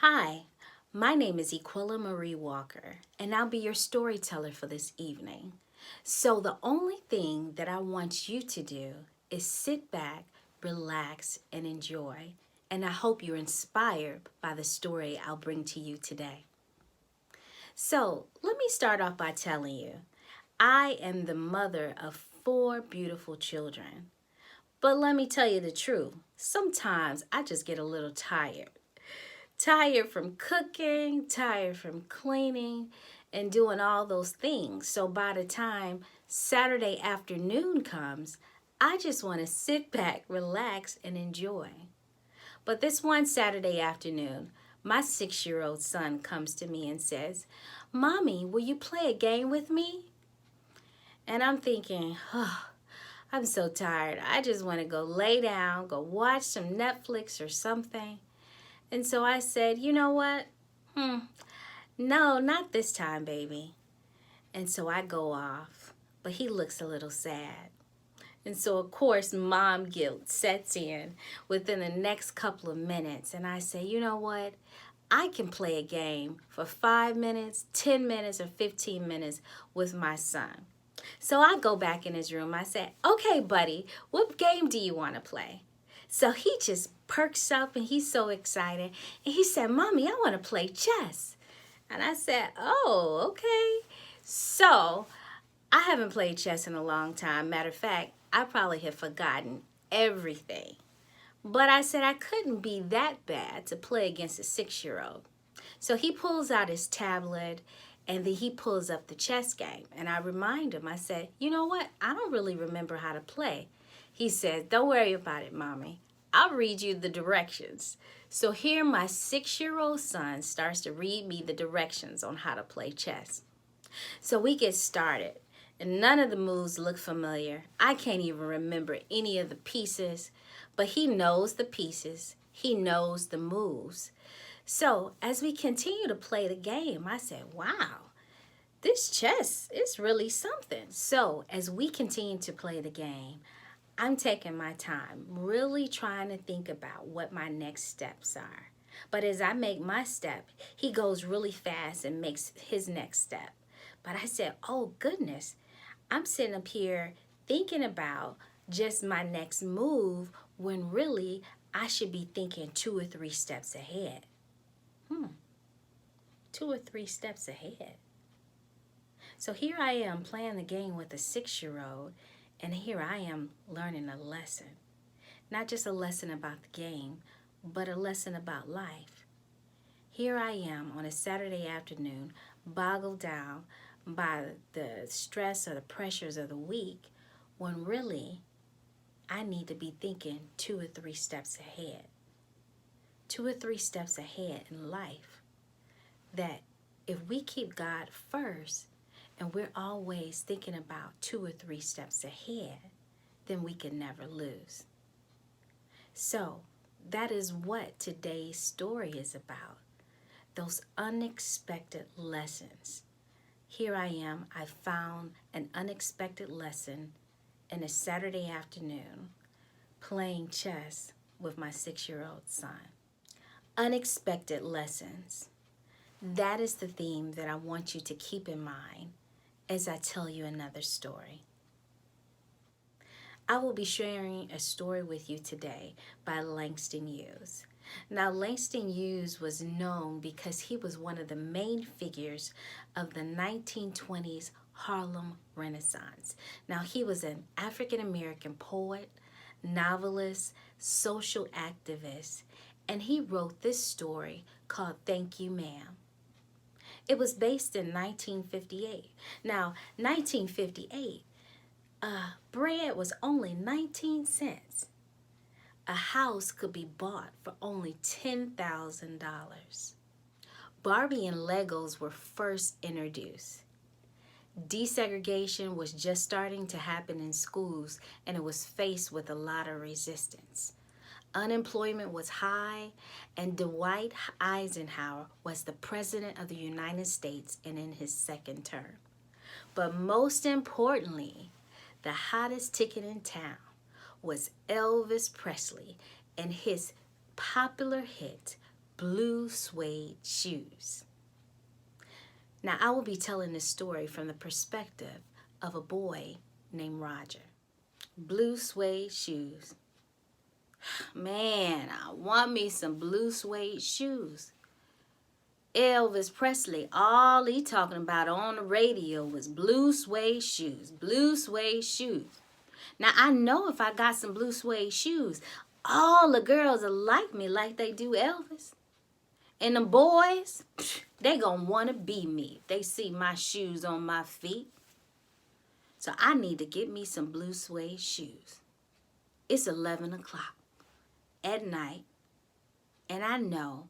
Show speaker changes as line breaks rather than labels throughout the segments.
Hi, my name is Equilla Marie Walker, and I'll be your storyteller for this evening. So, the only thing that I want you to do is sit back, relax, and enjoy. And I hope you're inspired by the story I'll bring to you today. So, let me start off by telling you I am the mother of 4 beautiful children. But let me tell you the truth, sometimes I just get a little tired. Tired from cooking, tired from cleaning, and doing all those things. So by the time Saturday afternoon comes, I just want to sit back, relax, and enjoy. But this one Saturday afternoon, my 6-year-old son comes to me and says, "Mommy, will you play a game with me?" And I'm thinking, oh, I'm so tired. I just want to go lay down, go watch some Netflix or something. And so I said, you know what? No, not this time, baby. And so I go off, but he looks a little sad. And so, of course, mom guilt sets in within the next couple of minutes. And I say, you know what? I can play a game for 5 minutes, 10 minutes, or 15 minutes with my son. So I go back in his room. I said, okay, buddy, what game do you want to play? So he just perks up and he's so excited. And he said, Mommy, I want to play chess. And I said, oh, okay. So I haven't played chess in a long time. Matter of fact, I probably have forgotten everything. But I said I couldn't be that bad to play against a 6-year-old. So he pulls out his tablet and then he pulls up the chess game. And I remind him, I said, you know what? I don't really remember how to play. He said, don't worry about it, Mommy. I'll read you the directions. So here my 6-year-old son starts to read me the directions on how to play chess. So we get started, and none of the moves look familiar. I can't even remember any of the pieces, but he knows the pieces. He knows the moves. So as we continue to play the game, I said, wow, this chess is really something. So as we continue to play the game, I'm taking my time, really trying to think about what my next steps are. But as I make my step, he goes really fast and makes his next step. But I said, oh goodness, I'm sitting up here thinking about just my next move when really I should be thinking 2 or 3 steps ahead. 2 or 3 steps ahead. So here I am playing the game with a 6-year-old, and here I am learning a lesson. Not just a lesson about the game, but a lesson about life. Here I am on a Saturday afternoon, boggled down by the stress or the pressures of the week, when really I need to be thinking 2 or 3 steps ahead. 2 or 3 steps ahead in life. That if we keep God first, and we're always thinking about 2 or 3 steps ahead, then we can never lose. So that is what today's story is about. Those unexpected lessons. Here I am, I found an unexpected lesson in a Saturday afternoon playing chess with my 6-year-old son. Unexpected lessons. That is the theme that I want you to keep in mind as I tell you another story. I will be sharing a story with you today by Langston Hughes. Now, Langston Hughes was known because he was one of the main figures of the 1920s Harlem Renaissance. Now, he was an African-American poet, novelist, social activist, and he wrote this story called Thank You, Ma'am. It was based in 1958. Now, 1958, bread was only 19 cents. A house could be bought for only $10,000. Barbie and Legos were first introduced. Desegregation was just starting to happen in schools, and it was faced with a lot of resistance. Unemployment was high, and Dwight Eisenhower was the President of the United States and in his 2nd term. But most importantly, the hottest ticket in town was Elvis Presley and his popular hit, blue suede shoes. Now, I will be telling this story from the perspective of a boy named Roger. Blue suede shoes. Man, I want me some blue suede shoes. Elvis Presley, all he talking about on the radio was blue suede shoes, blue suede shoes. Now, I know if I got some blue suede shoes, all the girls will like me like they do Elvis. And the boys, they gonna want to be me if they see my shoes on my feet. So I need to get me some blue suede shoes. It's 11 o'clock at night, and I know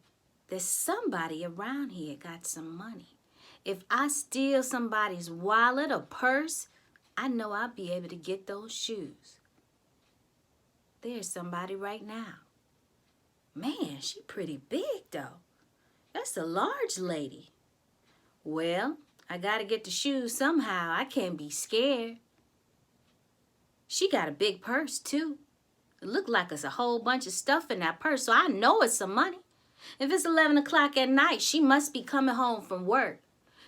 that somebody around here got some money. If I steal somebody's wallet or purse, I know I'll be able to get those shoes. There's somebody right now. Man, she pretty big though. That's a large lady. Well, I gotta get the shoes somehow. I can't be scared. She got a big purse too. It looked like it's a whole bunch of stuff in that purse, so I know it's some money. If it's 11 o'clock at night, she must be coming home from work.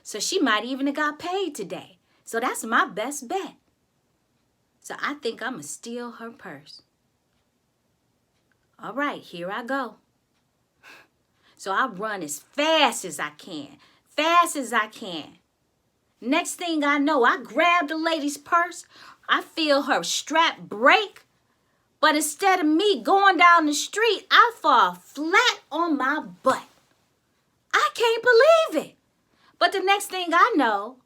So she might even have got paid today. So that's my best bet. So I think I'm going to steal her purse. All right, here I go. So I run as fast as I can. Fast as I can. Next thing I know, I grab the lady's purse. I feel her strap break. But instead of me going down the street, I fall flat on my butt. I can't believe it. But the next thing I know,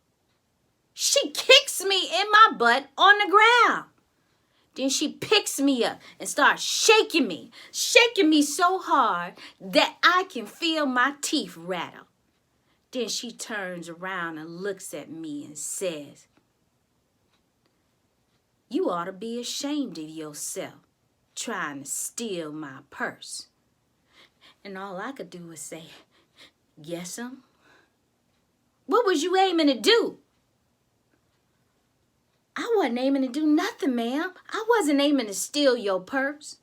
she kicks me in my butt on the ground. Then she picks me up and starts shaking me so hard that I can feel my teeth rattle. Then she turns around and looks at me and says, "You ought to be ashamed of yourself trying to steal my purse." And all I could do was say, "Yes'm." "What was you aiming to do?" "I wasn't aiming to do nothing, ma'am. I wasn't aiming to steal your purse."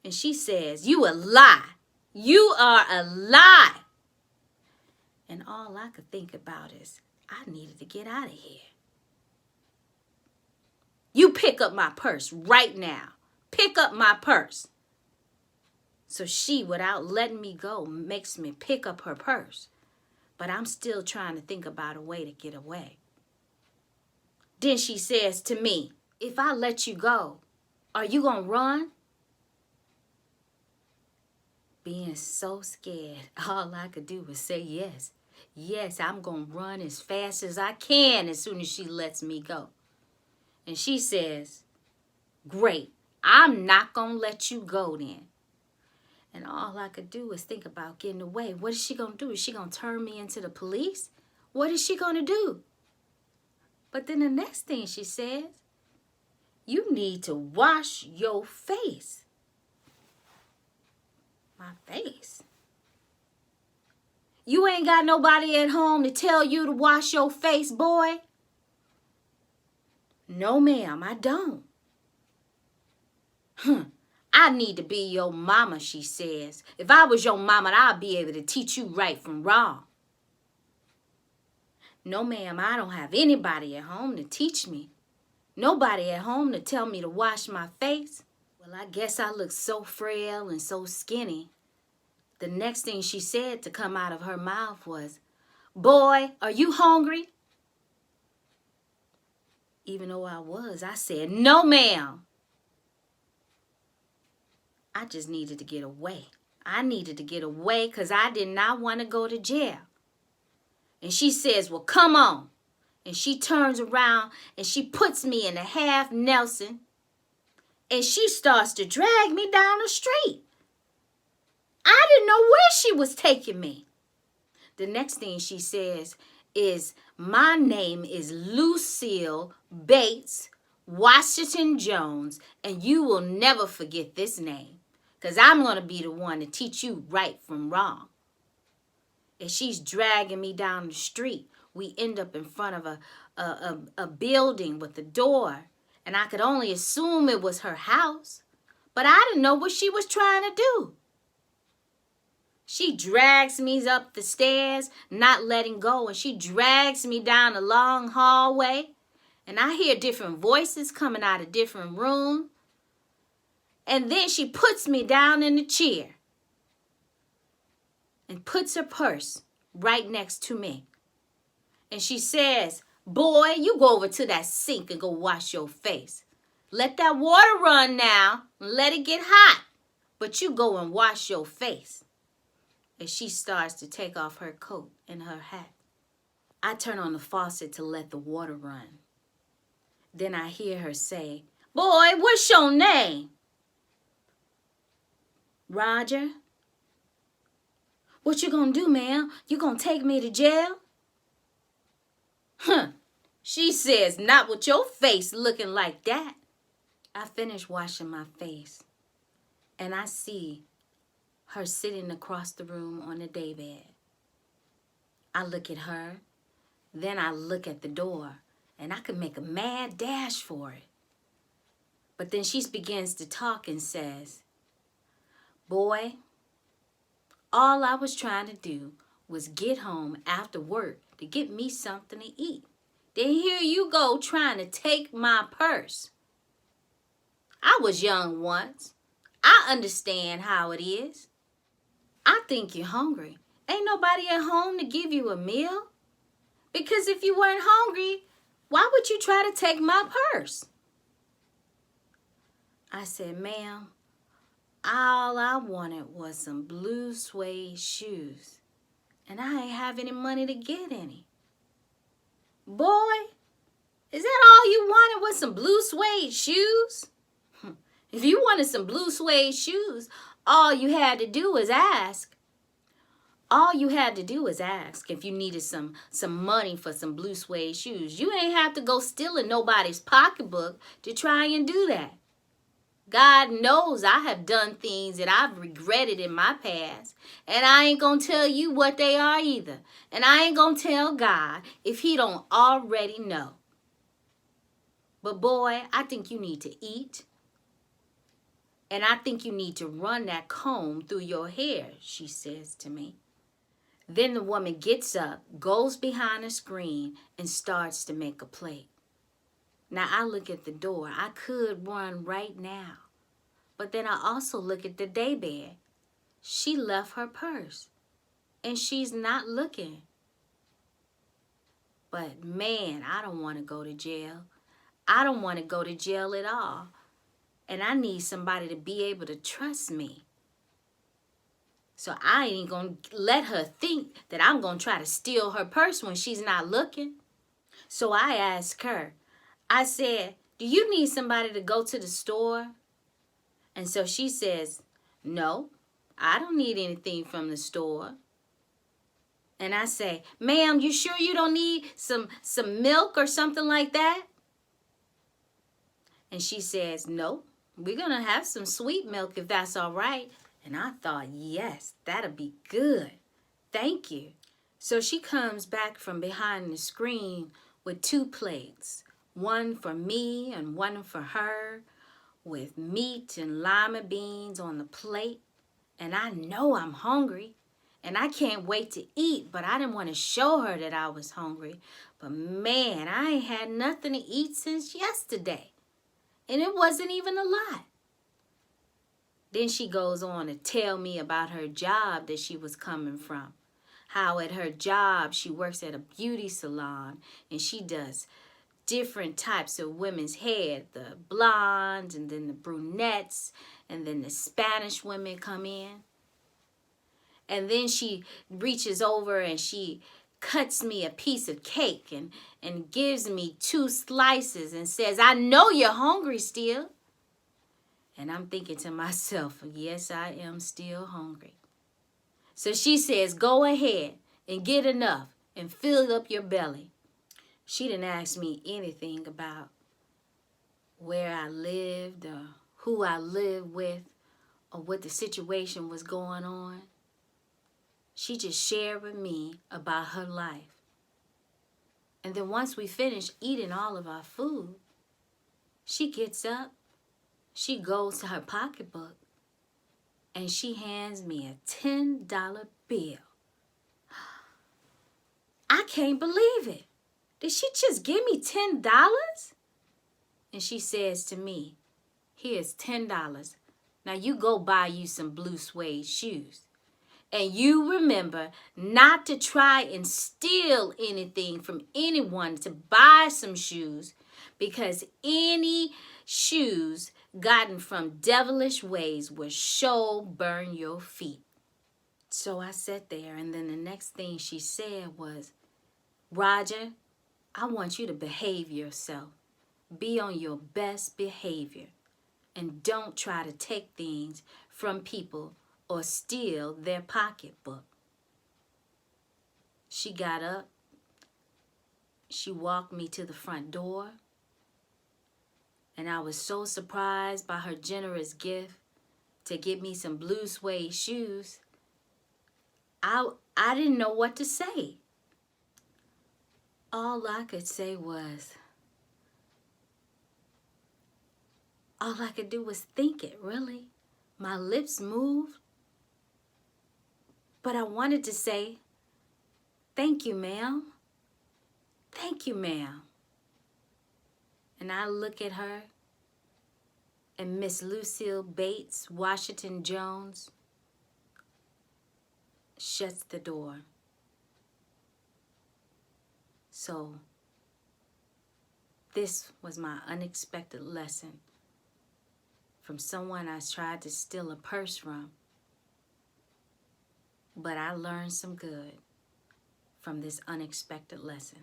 And she says, "You a lie. You are a lie." And all I could think about is, I needed to get out of here. "You pick up my purse right now. Pick up my purse." So she, without letting me go, makes me pick up her purse. But I'm still trying to think about a way to get away. Then she says to me, "If I let you go, are you going to run?" Being so scared, all I could do was say yes. Yes, I'm going to run as fast as I can as soon as she lets me go. And she says, "Great, I'm not going to let you go then." And all I could do was think about getting away. What is she going to do? Is she going to turn me into the police? What is she going to do? But then the next thing she says, "You need to wash your face." My face? You ain't got nobody at home to tell you to wash your face, boy? "No, ma'am, I don't." "I need to be your mama," she says. "If I was your mama, I'd be able to teach you right from wrong." "No, ma'am, I don't have anybody at home to teach me. Nobody at home to tell me to wash my face." Well, I guess I look so frail and so skinny. The next thing she said to come out of her mouth was, "Boy, are you hungry?" Even though I was, I said, "No, ma'am." I just needed to get away. I needed to get away because I did not want to go to jail. And she says, "Well, come on." And she turns around and she puts me in a half Nelson. And she starts to drag me down the street. I didn't know where she was taking me. The next thing she says is, "My name is Lucille Bates Washington Jones, and you will never forget this name, because I'm going to be the one to teach you right from wrong." And she's dragging me down the street. We end up in front of a building with a door, and I could only assume it was her house, but I didn't know what she was trying to do. She drags me up the stairs, not letting go, and she drags me down a long hallway, and I hear different voices coming out of different rooms, and then she puts me down in the chair and puts her purse right next to me, and she says, "Boy, you go over to that sink and go wash your face. Let that water run now and let it get hot, but you go and wash your face." And she starts to take off her coat and her hat. I turn on the faucet to let the water run. Then I hear her say, "Boy, what's your name?" "Roger." "What you gonna do, ma'am? You gonna take me to jail?" "Huh," she says, "not with your face looking like that." I finish washing my face, and I see her sitting across the room on the daybed. I look at her, then I look at the door, and I could make a mad dash for it. But then she begins to talk and says, "Boy, all I was trying to do was get home after work to get me something to eat. Then here you go trying to take my purse. I was young once. I understand how it is. I think you're hungry. Ain't nobody at home to give you a meal. Because if you weren't hungry, why would you try to take my purse?" I said, "Ma'am, all I wanted was some blue suede shoes, and I ain't have any money to get any." "Boy, is that all you wanted was some blue suede shoes? If you wanted some blue suede shoes, all you had to do was ask. All you had to do was ask if you needed some money for some blue suede shoes. You ain't have to go stealing nobody's pocketbook to try and do that. God knows I have done things that I've regretted in my past, and I ain't gonna tell you what they are either. And I ain't gonna tell God if he don't already know. But boy, I think you need to eat. And I think you need to run that comb through your hair," she says to me. Then the woman gets up, goes behind a screen, and starts to make a plate. Now I look at the door. I could run right now. But then I also look at the daybed. She left her purse, and she's not looking. But man, I don't want to go to jail. I don't want to go to jail at all. And I need somebody to be able to trust me. So I ain't going to let her think that I'm going to try to steal her purse when she's not looking. So I asked her, I said, "Do you need somebody to go to the store?" And so she says, "No, I don't need anything from the store." And I say, "Ma'am, you sure you don't need some milk or something like that?" And she says, "No, we're going to have some sweet milk if that's all right." And I thought, yes, that'll be good. Thank you. So she comes back from behind the screen with 2 plates, one for me and one for her, with meat and lima beans on the plate. And I know I'm hungry, and I can't wait to eat, but I didn't want to show her that I was hungry. But man, I ain't had nothing to eat since yesterday, and it wasn't even a lot. Then she goes on to tell me about her job that she was coming from. How at her job she works at a beauty salon, and she does different types of women's hair. The blondes, and then the brunettes, and then the Spanish women come in. And then she reaches over and she cuts me a piece of cake and gives me 2 slices and says, "I know you're hungry still." And I'm thinking to myself, yes, I am still hungry. So she says, "Go ahead and get enough and fill up your belly." She didn't ask me anything about where I lived or who I lived with or what the situation was going on. She just shared with me about her life. And then once we finished eating all of our food, she gets up. She goes to her pocketbook, and she hands me a $10 bill. I can't believe it. Did she just give me $10? And she says to me, here's $10. Now you go buy you some blue suede shoes. And you remember not to try and steal anything from anyone to buy some shoes, because any shoes gotten from devilish ways will sure burn your feet. So I sat there, and then the next thing she said was, Roger, I want you to behave yourself. Be on your best behavior. And don't try to take things from people or steal their pocketbook. She got up. She walked me to the front door. And I was so surprised by her generous gift to get me some blue suede shoes. I didn't know what to say. All I could do was think it, really. My lips moved. But I wanted to say, thank you, ma'am. Thank you, ma'am. And I look at her, and Miss Lucille Bates Washington Jones shuts the door. So this was my unexpected lesson from someone I tried to steal a purse from. But I learned some good from this unexpected lesson.